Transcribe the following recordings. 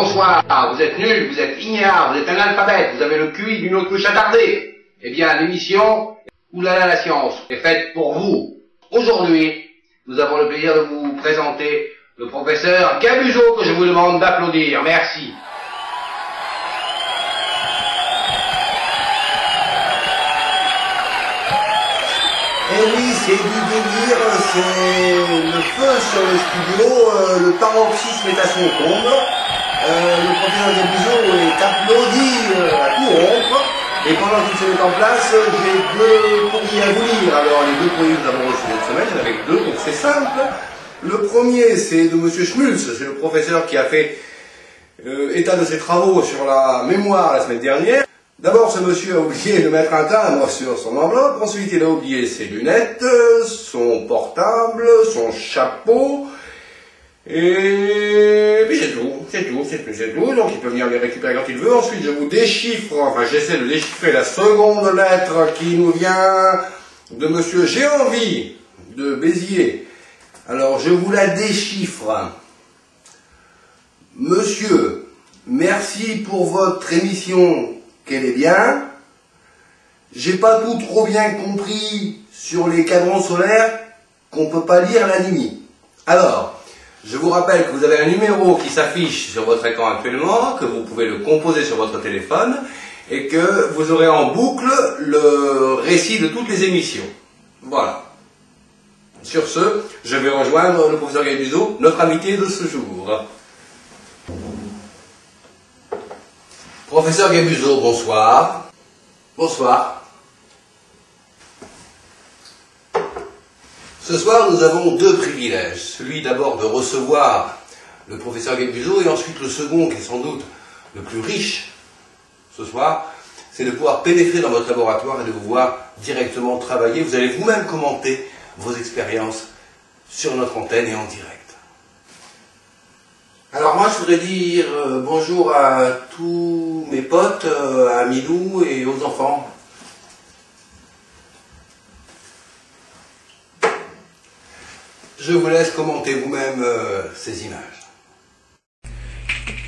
bonsoir, vous êtes nuls, vous êtes ignares, vous êtes analphabètes, vous avez le QI d'une autruche attardée. Eh bien, l'émission Oulala la science est faite pour vous. Aujourd'hui, nous avons le plaisir de vous présenter le professeur Gabuzo, que je vous demande d'applaudir. Merci. Eh oui, c'est du délire, c'est le feu sur le studio, le paroxysme est à son comble. Le professeur Gabuzo est applaudi à tout rompre. Et pendant qu'il se met en place, j'ai deux courriers à vous lire. Alors les deux courriers que nous avons reçus cette semaine, il y en avait que deux, donc c'est simple. Le premier, c'est de Monsieur Schmulz, c'est le professeur qui a fait état de ses travaux sur la mémoire la semaine dernière. D'abord, ce monsieur a oublié de mettre un timbre sur son enveloppe, ensuite il a oublié ses lunettes, son portable, son chapeau, et puis c'est tout, donc il peut venir les récupérer quand il veut. Ensuite, je vous déchiffre, enfin j'essaie de déchiffrer la seconde lettre qui nous vient de monsieur J'ai envie de Béziers. Alors, je vous la déchiffre. Monsieur, merci pour votre émission. Qu'elle est bien. J'ai pas tout trop bien compris sur les cadrans solaires qu'on peut pas lire la nuit. Alors, je vous rappelle que vous avez un numéro qui s'affiche sur votre écran actuellement, que vous pouvez le composer sur votre téléphone, et que vous aurez en boucle le récit de toutes les émissions. Voilà. Sur ce, je vais rejoindre le professeur Gabuzo, notre invité de ce jour. Professeur Gabuzo, bonsoir. Bonsoir. Ce soir, nous avons deux privilèges. Celui d'abord de recevoir le professeur Gabuzo, et ensuite le second, qui est sans doute le plus riche ce soir, c'est de pouvoir pénétrer dans votre laboratoire et de vous voir directement travailler. Vous allez vous-même commenter vos expériences sur notre antenne et en direct. Alors moi je voudrais dire bonjour à tous mes potes, à Milou et aux enfants. Je vous laisse commenter vous-même ces images.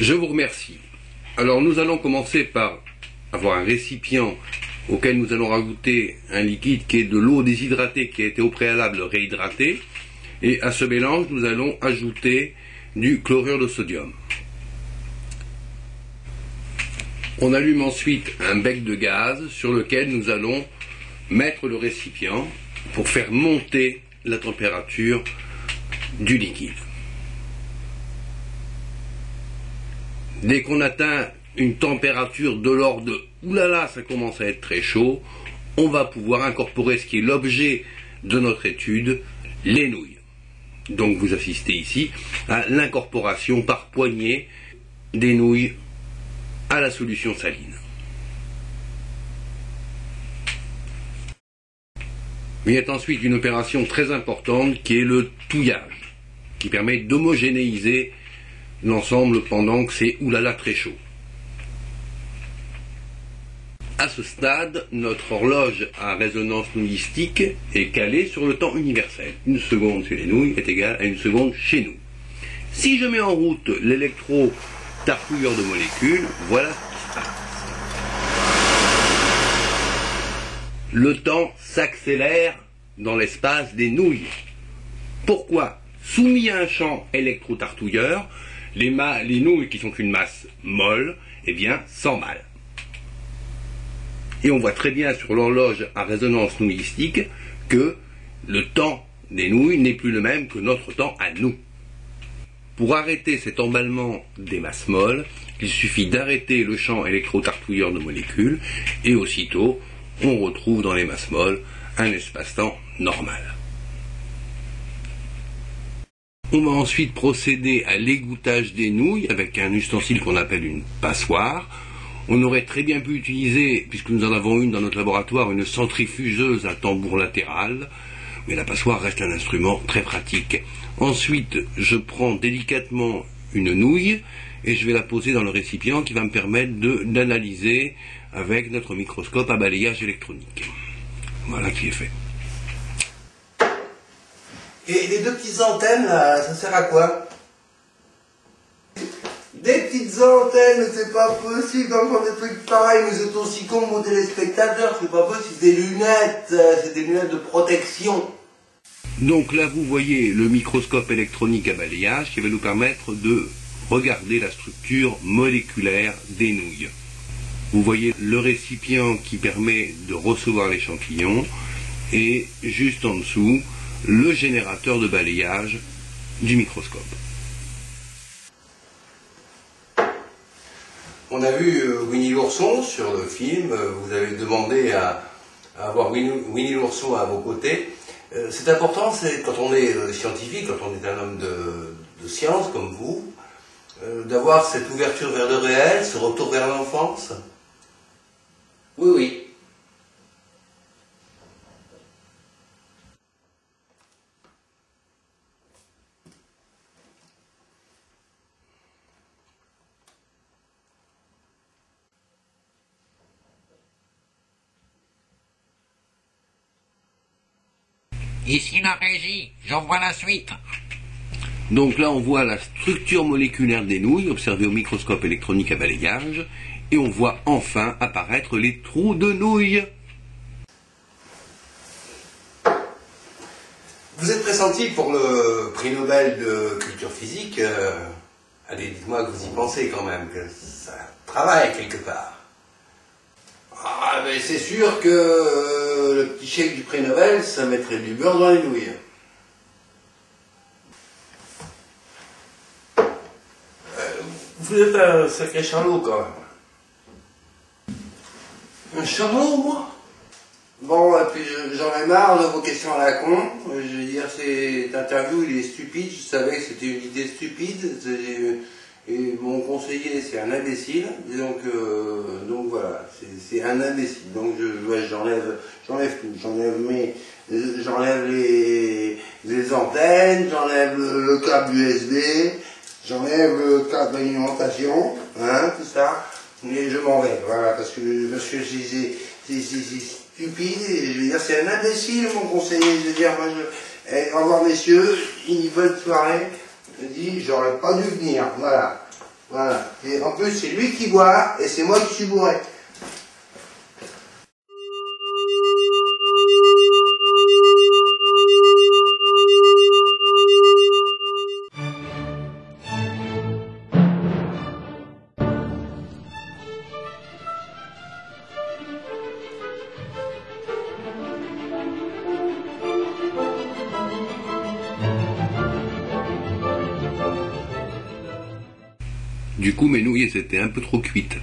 Je vous remercie. Alors nous allons commencer par avoir un récipient auquel nous allons rajouter un liquide qui est de l'eau déshydratée qui a été au préalable réhydratée, et à ce mélange nous allons ajouter du chlorure de sodium. On allume ensuite un bec de gaz sur lequel nous allons mettre le récipient pour faire monter la température du liquide. Dès qu'on atteint une température de l'ordre de « oulala, ça commence à être très chaud », on va pouvoir incorporer ce qui est l'objet de notre étude, les nouilles. Donc vous assistez ici à l'incorporation par poignée des nouilles à la solution saline. Il y a ensuite une opération très importante qui est le touillage, qui permet d'homogénéiser l'ensemble pendant que c'est oulala très chaud. À ce stade, notre horloge à résonance nouillistique est calée sur le temps universel. Une seconde chez les nouilles est égale à une seconde chez nous. Si je mets en route l'électro-tartouilleur de molécules, voilà ce qui se passe. Le temps s'accélère dans l'espace des nouilles. Pourquoi? Soumis à un champ électro-tartouilleur, les nouilles qui sont une masse molle, eh bien, s'emballent. Et on voit très bien sur l'horloge à résonance nouillistique que le temps des nouilles n'est plus le même que notre temps à nous. Pour arrêter cet emballement des masses molles, il suffit d'arrêter le champ électro-tartouilleur de molécules et aussitôt on retrouve dans les masses molles un espace-temps normal. On va ensuite procéder à l'égouttage des nouilles avec un ustensile qu'on appelle une passoire. On aurait très bien pu utiliser, puisque nous en avons une dans notre laboratoire, une centrifugeuse à tambour latéral, mais la passoire reste un instrument très pratique. Ensuite, je prends délicatement une nouille et je vais la poser dans le récipient qui va me permettre d'analyser avec notre microscope à balayage électronique. Voilà qui est fait. Et les deux petites antennes, là, ça sert à quoi? Des petites petites antennes, c'est pas possible d'entendre des trucs pareils, vous êtes aussi cons que vos téléspectateurs, c'est pas possible, c'est des lunettes de protection. Donc là, vous voyez le microscope électronique à balayage qui va nous permettre de regarder la structure moléculaire des nouilles. Vous voyez le récipient qui permet de recevoir l'échantillon et juste en dessous, le générateur de balayage du microscope. On a vu Winnie l'ourson sur le film, vous avez demandé à avoir Winnie l'ourson à vos côtés. C'est important, c'est quand on est scientifique, quand on est un homme de science comme vous, d'avoir cette ouverture vers le réel, ce retour vers l'enfance. Oui, oui. Ici la régie, j'envoie la suite. Donc là, on voit la structure moléculaire des nouilles observée au microscope électronique à balayage et on voit enfin apparaître les trous de nouilles. Vous êtes pressenti pour le prix Nobel de culture physique. Allez, dites-moi que vous y pensez quand même, que ça travaille quelque part. Ah, mais c'est sûr que le petit chèque du prix Nobel, ça mettrait du beurre dans les nouilles. Vous êtes un sacré charlot quand même. Un charlot, moi? Bon, et puis j'en ai marre de vos questions à la con. Je veux dire, cette interview, il est stupide. Je savais que c'était une idée stupide. Et mon conseiller, c'est un imbécile. Et donc voilà, c'est un imbécile. Donc j'enlève tout. J'enlève les antennes, j'enlève le câble USB, j'enlève le câble d'alimentation, hein, tout ça. Et je m'en vais, voilà, parce que c'est stupide, et je veux dire, c'est un imbécile, mon conseiller, je veux dire, moi, au revoir, messieurs, une bonne soirée, je dis, j'aurais pas dû venir, voilà, et en plus, c'est lui qui boit, et c'est moi qui suis bourré. Du coup, mes nouilles, c'était un peu trop cuites.